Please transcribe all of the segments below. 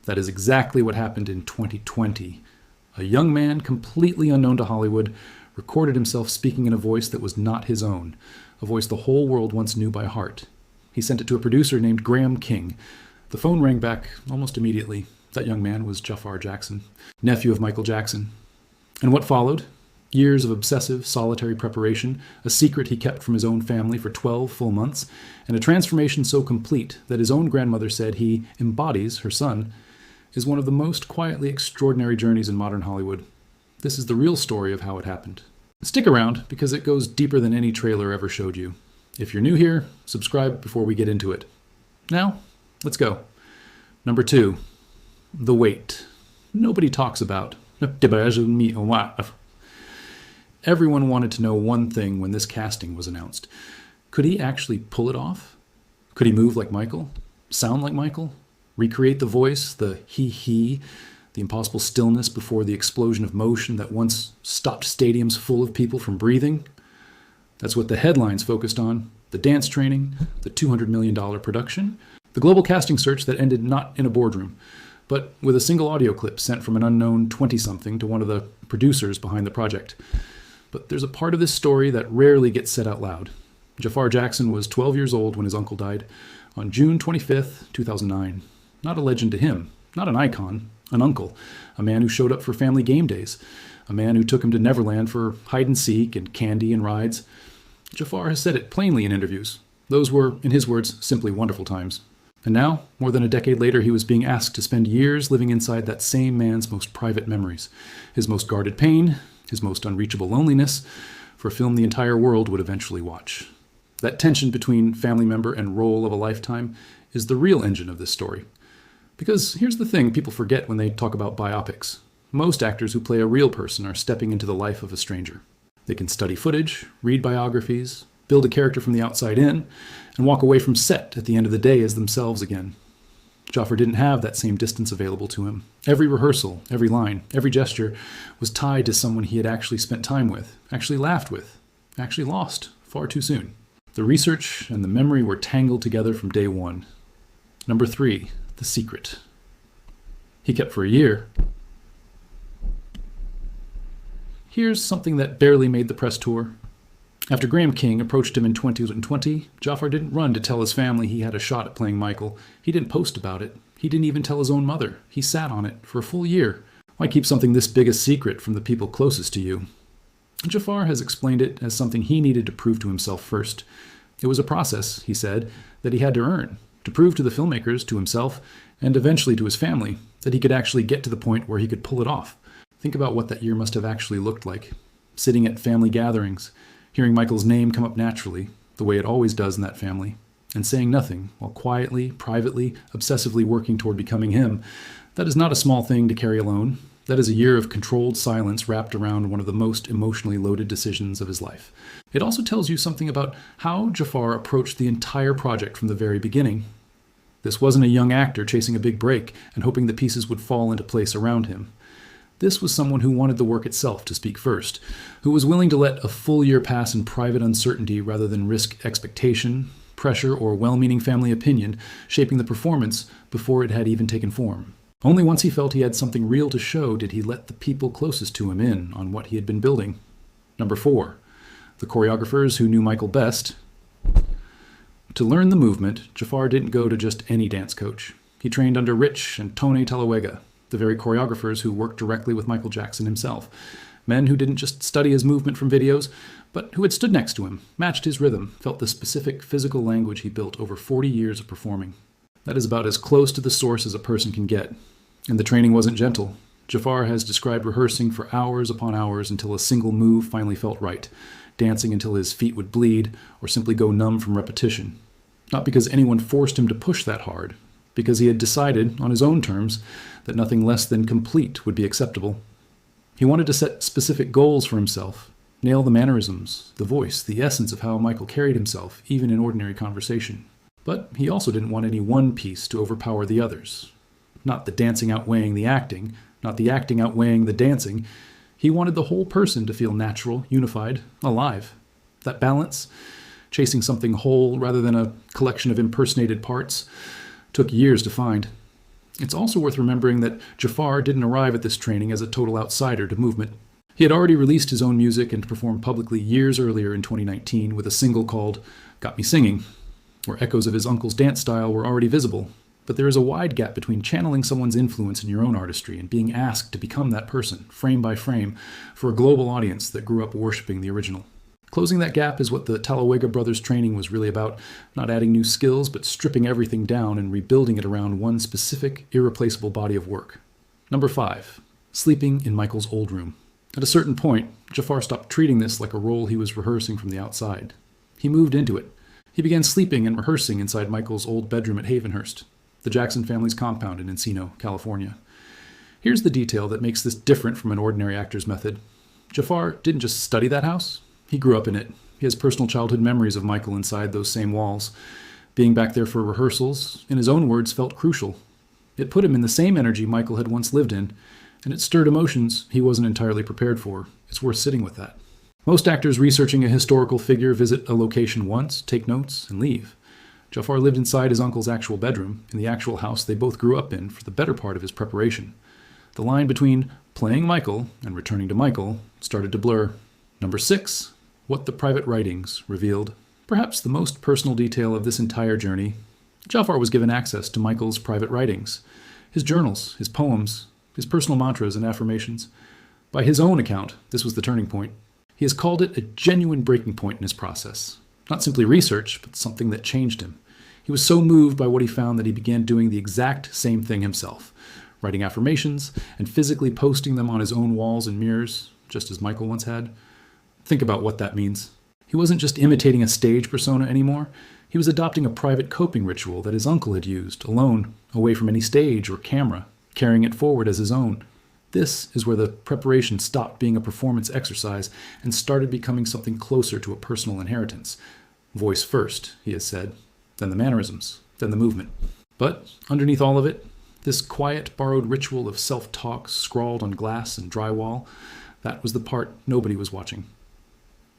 That is exactly what happened in 2020. A young man, completely unknown to Hollywood, recorded himself speaking in a voice that was not his own, a voice the whole world once knew by heart. He sent it to a producer named Graham King. The phone rang back almost immediately. That young man was Jaafar Jackson, nephew of Michael Jackson. And what followed? Years of obsessive, solitary preparation, a secret he kept from his own family for 12 full months, and a transformation so complete that his own grandmother said he embodies her son, is one of the most quietly extraordinary journeys in modern Hollywood. This is the real story of how it happened. Stick around, because it goes deeper than any trailer ever showed you. If you're new here, subscribe before we get into it. Now, let's go. Number 2, the wait. Nobody talks about. Everyone wanted to know one thing when this casting was announced. Could he actually pull it off? Could he move like Michael? Sound like Michael? Recreate the voice, the he, the impossible stillness before the explosion of motion that once stopped stadiums full of people from breathing? That's what the headlines focused on. The dance training, the $200 million production, the global casting search that ended not in a boardroom, but with a single audio clip sent from an unknown 20-something to one of the producers behind the project. But there's a part of this story that rarely gets said out loud. Jaafar Jackson was 12 years old when his uncle died on June 25th, 2009. Not a legend to him, not an icon, an uncle, a man who showed up for family game days, a man who took him to Neverland for hide and seek and candy and rides. Jaafar has said it plainly in interviews. Those were, in his words, simply wonderful times. And now, more than a decade later, he was being asked to spend years living inside that same man's most private memories, his most guarded pain, his most unreachable loneliness, for a film the entire world would eventually watch. That tension between family member and role of a lifetime is the real engine of this story. Because here's the thing people forget when they talk about biopics. Most actors who play a real person are stepping into the life of a stranger. They can study footage, read biographies, build a character from the outside in, and walk away from set at the end of the day as themselves again. Jaafar didn't have that same distance available to him. Every rehearsal, every line, every gesture was tied to someone he had actually spent time with, actually laughed with, actually lost far too soon. The research and the memory were tangled together from day one. Number 3, the secret. He kept for a year. Here's something that barely made the press tour. After Graham King approached him in 2020, Jaafar didn't run to tell his family he had a shot at playing Michael. He didn't post about it. He didn't even tell his own mother. He sat on it for a full year. Why keep something this big a secret from the people closest to you? Jaafar has explained it as something he needed to prove to himself first. It was a process, he said, that he had to earn, to prove to the filmmakers, to himself, and eventually to his family, that he could actually get to the point where he could pull it off. Think about what that year must have actually looked like. Sitting at family gatherings, hearing Michael's name come up naturally, the way it always does in that family, and saying nothing while quietly, privately, obsessively working toward becoming him. That is not a small thing to carry alone. That is a year of controlled silence wrapped around one of the most emotionally loaded decisions of his life. It also tells you something about how Jaafar approached the entire project from the very beginning. This wasn't a young actor chasing a big break and hoping the pieces would fall into place around him. This was someone who wanted the work itself to speak first, who was willing to let a full year pass in private uncertainty rather than risk expectation, pressure, or well-meaning family opinion shaping the performance before it had even taken form. Only once he felt he had something real to show did he let the people closest to him in on what he had been building. Number 4, the choreographers who knew Michael best. To learn the movement, Jaafar didn't go to just any dance coach. He trained under Rich and Tony Talawega, the very choreographers who worked directly with Michael Jackson himself. Men who didn't just study his movement from videos, but who had stood next to him, matched his rhythm, felt the specific physical language he built over 40 years of performing. That is about as close to the source as a person can get. And the training wasn't gentle. Jaafar has described rehearsing for hours upon hours until a single move finally felt right, dancing until his feet would bleed or simply go numb from repetition. Not because anyone forced him to push that hard, because he had decided, on his own terms, that nothing less than complete would be acceptable. He wanted to set specific goals for himself, nail the mannerisms, the voice, the essence of how Michael carried himself, even in ordinary conversation. But he also didn't want any one piece to overpower the others. Not the dancing outweighing the acting, not the acting outweighing the dancing. He wanted the whole person to feel natural, unified, alive. That balance, chasing something whole rather than a collection of impersonated parts, took years to find. It's also worth remembering that Jaafar didn't arrive at this training as a total outsider to movement. He had already released his own music and performed publicly years earlier in 2019 with a single called Got Me Singing, where echoes of his uncle's dance style were already visible. But there is a wide gap between channeling someone's influence in your own artistry and being asked to become that person, frame by frame, for a global audience that grew up worshipping the original. Closing that gap is what the Talawega brothers training was really about, not adding new skills, but stripping everything down and rebuilding it around one specific, irreplaceable body of work. Number 5, sleeping in Michael's old room. At a certain point, Jaafar stopped treating this like a role he was rehearsing from the outside. He moved into it. He began sleeping and rehearsing inside Michael's old bedroom at Havenhurst, the Jackson family's compound in Encino, California. Here's the detail that makes this different from an ordinary actor's method. Jaafar didn't just study that house. He grew up in it. He has personal childhood memories of Michael inside those same walls. Being back there for rehearsals, in his own words, felt crucial. It put him in the same energy Michael had once lived in, and it stirred emotions he wasn't entirely prepared for. It's worth sitting with that. Most actors researching a historical figure visit a location once, take notes, and leave. Jaafar lived inside his uncle's actual bedroom, in the actual house they both grew up in, for the better part of his preparation. The line between playing Michael and returning to Michael started to blur. Number 6, what the private writings revealed. Perhaps the most personal detail of this entire journey, Jaafar was given access to Michael's private writings, his journals, his poems, his personal mantras and affirmations. By his own account, this was the turning point. He has called it a genuine breaking point in his process. Not simply research, but something that changed him. He was so moved by what he found that he began doing the exact same thing himself, writing affirmations and physically posting them on his own walls and mirrors, just as Michael once had. Think about what that means. He wasn't just imitating a stage persona anymore. He was adopting a private coping ritual that his uncle had used, alone, away from any stage or camera, carrying it forward as his own. This is where the preparation stopped being a performance exercise and started becoming something closer to a personal inheritance. Voice first, he has said, then the mannerisms, then the movement. But underneath all of it, this quiet, borrowed ritual of self-talk scrawled on glass and drywall, that was the part nobody was watching.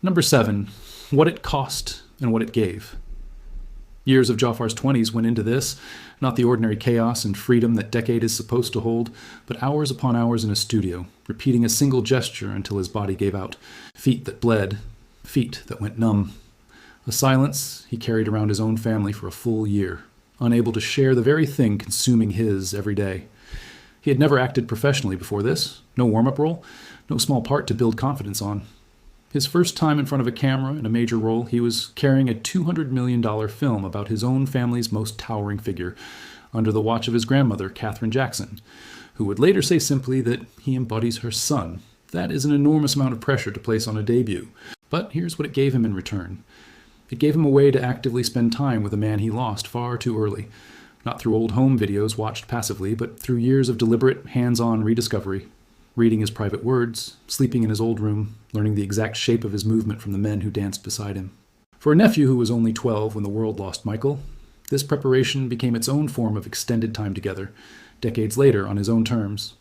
Number 7, what it cost and what it gave. Years of Jaafar's 20s went into this, not the ordinary chaos and freedom that decade is supposed to hold, but hours upon hours in a studio, repeating a single gesture until his body gave out, feet that bled, feet that went numb. A silence he carried around his own family for a full year, unable to share the very thing consuming his every day. He had never acted professionally before this, no warm-up role, no small part to build confidence on. His first time in front of a camera in a major role, he was carrying a $200 million film about his own family's most towering figure, under the watch of his grandmother, Katherine Jackson, who would later say simply that he embodies her son. That is an enormous amount of pressure to place on a debut. But here's what it gave him in return. It gave him a way to actively spend time with a man he lost far too early, not through old home videos watched passively, but through years of deliberate, hands-on rediscovery. Reading his private words, sleeping in his old room, learning the exact shape of his movement from the men who danced beside him. For a nephew who was only 12 when the world lost Michael, this preparation became its own form of extended time together, decades later on his own terms.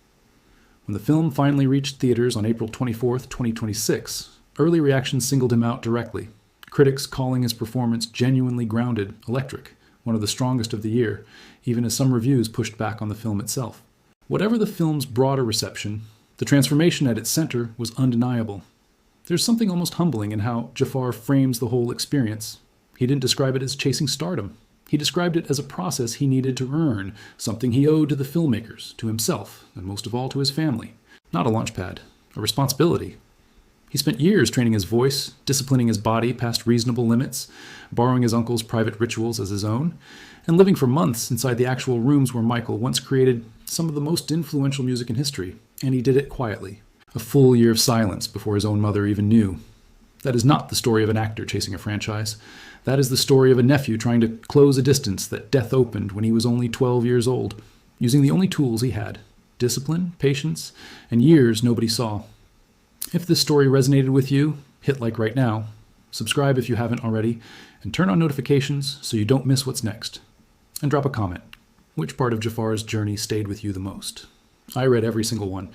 When the film finally reached theaters on April 24, 2026, early reactions singled him out directly, critics calling his performance genuinely grounded, electric, one of the strongest of the year, even as some reviews pushed back on the film itself. Whatever the film's broader reception, the transformation at its center was undeniable. There's something almost humbling in how Jaafar frames the whole experience. He didn't describe it as chasing stardom. He described it as a process he needed to earn, something he owed to the filmmakers, to himself, and most of all to his family. Not a launchpad, a responsibility. He spent years training his voice, disciplining his body past reasonable limits, borrowing his uncle's private rituals as his own, and living for months inside the actual rooms where Michael once created some of the most influential music in history, and he did it quietly. A full year of silence before his own mother even knew. That is not the story of an actor chasing a franchise. That is the story of a nephew trying to close a distance that death opened when he was only 12 years old, using the only tools he had: discipline, patience, and years nobody saw. If this story resonated with you, hit like right now, subscribe if you haven't already, and turn on notifications so you don't miss what's next. And drop a comment. Which part of Jaafar's journey stayed with you the most? I read every single one.